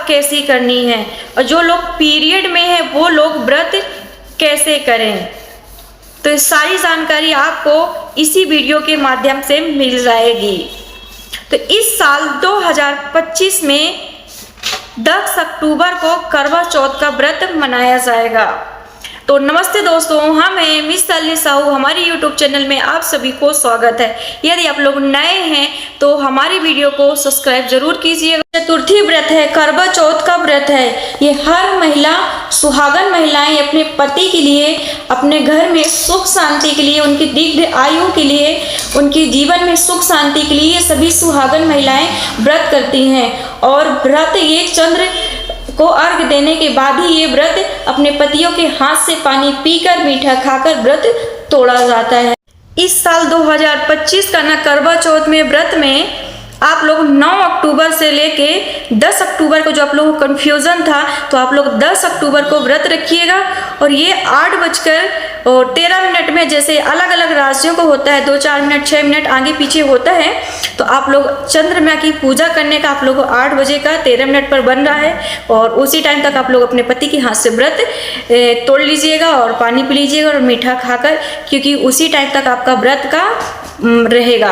कैसी करनी है और जो लोग पीरियड में है वो लोग व्रत कैसे करें। तो ये सारी जानकारी आपको इसी वीडियो के माध्यम से मिल जाएगी। तो इस साल 2025 में 10 अक्टूबर को करवा चौथ का व्रत मनाया जाएगा। तो नमस्ते दोस्तों, हम हैं मिस शालिनी साहू। हमारे YouTube चैनल में आप सभी को स्वागत है। यदि आप लोग नए हैं तो हमारी वीडियो को सब्सक्राइब जरूर कीजिएगा। चतुर्थी व्रत है, करवा चौथ का व्रत है। ये हर महिला, सुहागन महिलाएं अपने पति के लिए, अपने घर में सुख शांति के लिए, उनकी दीर्घ आयु के लिए, उनके जीवन में सुख शांति के लिए ये सभी सुहागन महिलाएं व्रत करती हैं। और व्रत ये चंद्र को अर्घ देने के बाद ही ये व्रत अपने पतियों के हाथ से पानी पीकर, मीठा खाकर व्रत तोड़ा जाता है। इस साल 2025 का करवा चौथ में व्रत में आप लोग 9 अक्टूबर से लेके 10 अक्टूबर को जो आप लोगों को कन्फ्यूज़न था, तो आप लोग 10 अक्टूबर को व्रत रखिएगा। और ये 8:13 में, जैसे अलग अलग राशियों को होता है, 2-4 मिनट 6 मिनट आगे पीछे होता है, तो आप लोग चंद्रमा की पूजा करने का आप लोग को 8 बजे का 13 मिनट पर बन रहा है। और उसी टाइम तक आप लोग अपने पति के हाथ से व्रत तोड़ लीजिएगा और पानी पी लीजिएगा और मीठा खाकर, क्योंकि उसी टाइम तक आपका व्रत का रहेगा।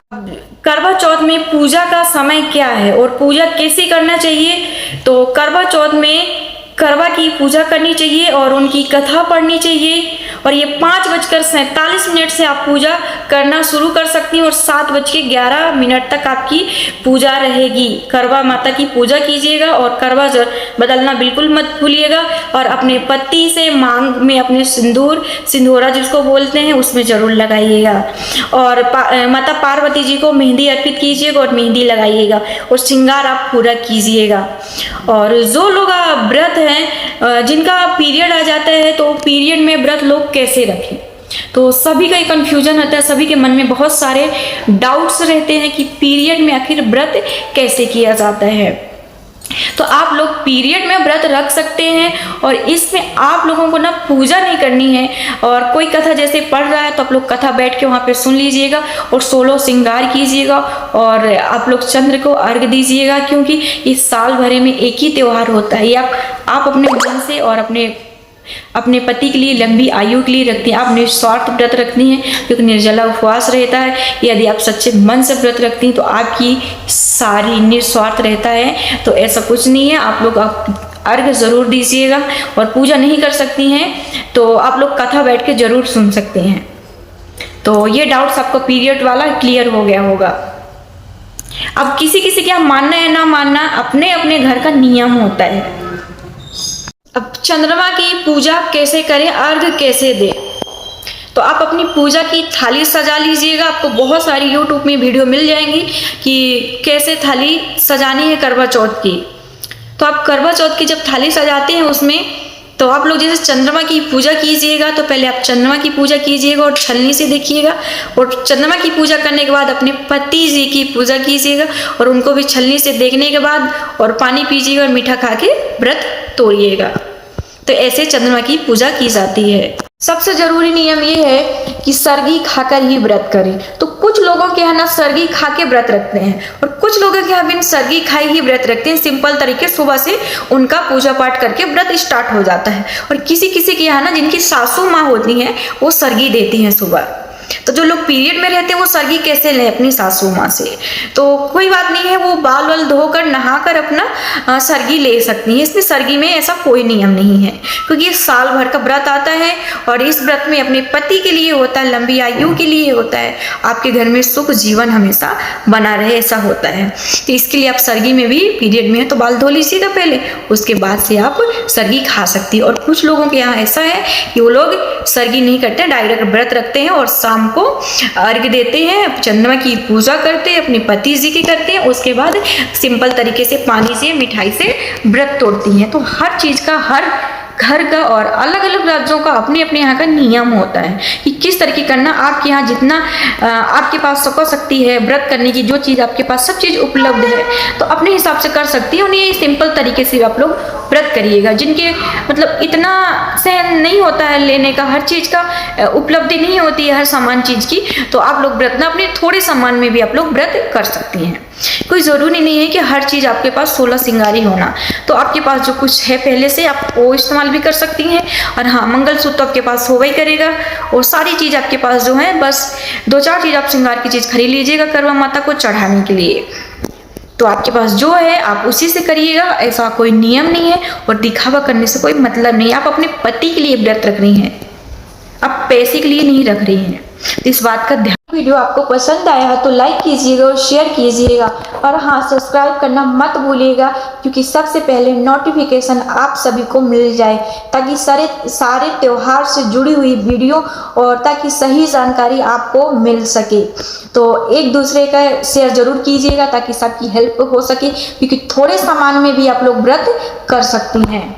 करवा चौथ में पूजा का समय क्या है और पूजा कैसे करना चाहिए। तो करवा चौथ में करवा की पूजा करनी चाहिए और उनकी कथा पढ़नी चाहिए। और ये 5:47 से आप पूजा करना शुरू कर सकती हैं और 7:11 तक आपकी पूजा रहेगी। करवा माता की पूजा कीजिएगा और करवा बदलना बिल्कुल मत भूलिएगा। और अपने पति से मांग में अपने सिंदूरा जिसको बोलते हैं, उसमें जरूर लगाइएगा। और माता पार्वती जी को मेहंदी अर्पित कीजिएगा और मेहंदी लगाइएगा और श्रृंगार आप पूरा कीजिएगा। और जो लोग व्रत हैं, जिनका पीरियड आ जाता है, तो पीरियड में व्रत लोग कैसे रखें। तो सभी का एक कन्फ्यूजन रहता है, सभी के मन में बहुत सारे डाउट्स रहते हैं कि पीरियड में आखिर व्रत कैसे किया जाता है। तो आप लोग पीरियड में व्रत रख सकते हैं और इसमें आप लोगों को पूजा नहीं करनी है। और कोई कथा जैसे पढ़ रहा है तो आप लोग कथा बैठ के वहाँ पे सुन लीजिएगा और 16 श्रृंगार कीजिएगा और आप लोग चंद्र को अर्घ दीजिएगा, क्योंकि इस साल भरे में एक ही त्यौहार होता है। ये आप अपने मन से और अपने पति के लिए लंबी आयु के लिए रखती हैं। आप निस्वार्थ व्रत रखती हैं, क्योंकि निर्जला उपवास रहता है। यदि आप सच्चे मन से व्रत रखती हैं तो आपकी सारी निस्वार्थ रहता है। तो ऐसा कुछ नहीं है। आप लोग अर्घ जरूर दीजिएगा। और पूजा नहीं कर सकती हैं तो आप लोग कथा बैठ के जरूर सुन सकते हैं। तो ये डाउट्स आपको पीरियड वाला क्लियर हो गया होगा। अब किसी किसी क्या मानना है ना मानना, अपने अपने घर का नियम होता है। अब चंद्रमा की पूजा कैसे करें, अर्घ कैसे दें। तो आप अपनी पूजा की थाली सजा लीजिएगा। आपको बहुत सारी YouTube में वीडियो मिल जाएंगी कि कैसे थाली सजानी है करवा चौथ की। तो आप करवा चौथ की जब थाली सजाते हैं उसमें, तो आप लोग जैसे चंद्रमा की पूजा कीजिएगा, तो पहले आप चंद्रमा की पूजा कीजिएगा और छलनी से देखिएगा। और चंद्रमा की पूजा करने के बाद अपने पति जी की पूजा कीजिएगा और उनको भी छलनी से देखने के बाद और पानी पीजिएगा और मीठा खा के व्रत तोड़िएगा। तो ऐसे चंद्रमा की पूजा की जाती है। सबसे जरूरी नियम ये है कि सरगी खाकर ही व्रत करें। तो कुछ लोगों के यहाँ सरगी खा के व्रत रखते हैं और कुछ लोगों के यहाँ बिन सरगी खाए ही व्रत रखते हैं। सिंपल तरीके सुबह से उनका पूजा पाठ करके व्रत स्टार्ट हो जाता है। और किसी किसी के यहाँ जिनकी सासू माँ होती हैं, वो सरगी देती हैं सुबह। तो जो लोग पीरियड में रहते हैं वो सरगी कैसे लें अपनी सासू माँ से। तो कोई बात नहीं है, वो बाल वाल धोकर नहाकर अपना सरगी ले सकती हैं। इसमें सरगी में ऐसा कोई नियम नहीं है, क्योंकि साल भर का व्रत आता है और इस व्रत में अपने पति के लिए होता है, लंबी आयु के लिए होता है, आपके घर में सुख जीवन हमेशा बना रहे, ऐसा होता है। तो इसके लिए आप सरगी में भी, पीरियड में है तो बाल धो लीजिएगा पहले, उसके बाद से आप सरगी खा सकती है। और कुछ लोगों के यहाँ ऐसा है कि वो लोग सरगी नहीं करते, डायरेक्ट व्रत रखते हैं और शाम को अर्घ देते हैं, चंद्रमा की पूजा करते हैं, अपने पति जी की करते हैं, उसके बाद सिंपल तरीके से पानी से, मिठाई से व्रत तोड़ती हैं। तो हर चीज का, हर घर का और अलग अलग राज्यों का अपने अपने यहाँ का नियम होता है कि किस तरीके करना। आपके यहाँ जितना आपके पास शक्ति है व्रत करने की, जो चीज़ आपके पास सब चीज़ उपलब्ध है, तो अपने हिसाब से कर सकती है। उन्हें सिंपल तरीके से आप लोग व्रत करिएगा। जिनके मतलब इतना सहन नहीं होता है लेने का, हर चीज़ का उपलब्धि नहीं होती है हर सामान चीज़ की, तो आप लोग व्रत ना अपने थोड़े सामान में भी आप लोग व्रत कर सकती हैं। कोई ज़रूरी नहीं है कि हर चीज़ आपके पास 16 श्रृंगार ही होना। तो आपके पास जो कुछ है पहले से आप वो इस्तेमाल भी कर सकती हैं। और हाँ, मंगलसूत्र आपके पास होगा ही करेगा। और सारी चीज़ आपके पास जो है, बस 2-4 चीज़ आप श्रृंगार की चीज़ खरीद लीजिएगा करवा माता को चढ़ाने के लिए। तो आपके पास जो है आप उसी से करिएगा, ऐसा कोई नियम नहीं है और दिखावा करने से कोई मतलब नहीं है। आप अपने पति के लिए व्रत रख रही हैं, आप पैसे के लिए नहीं रख रही हैं। तो इस बात का ध्यान। वीडियो आपको पसंद आया है तो लाइक कीजिएगा और शेयर कीजिएगा। और हाँ, सब्सक्राइब करना मत भूलिएगा, क्योंकि सबसे पहले नोटिफिकेशन आप सभी को मिल जाए, ताकि सारे त्योहार से जुड़ी हुई वीडियो और ताकि सही जानकारी आपको मिल सके। तो एक दूसरे का शेयर जरूर कीजिएगा ताकि सबकी हेल्प हो सके, क्योंकि थोड़े सामान में भी आप लोग व्रत कर सकती हैं।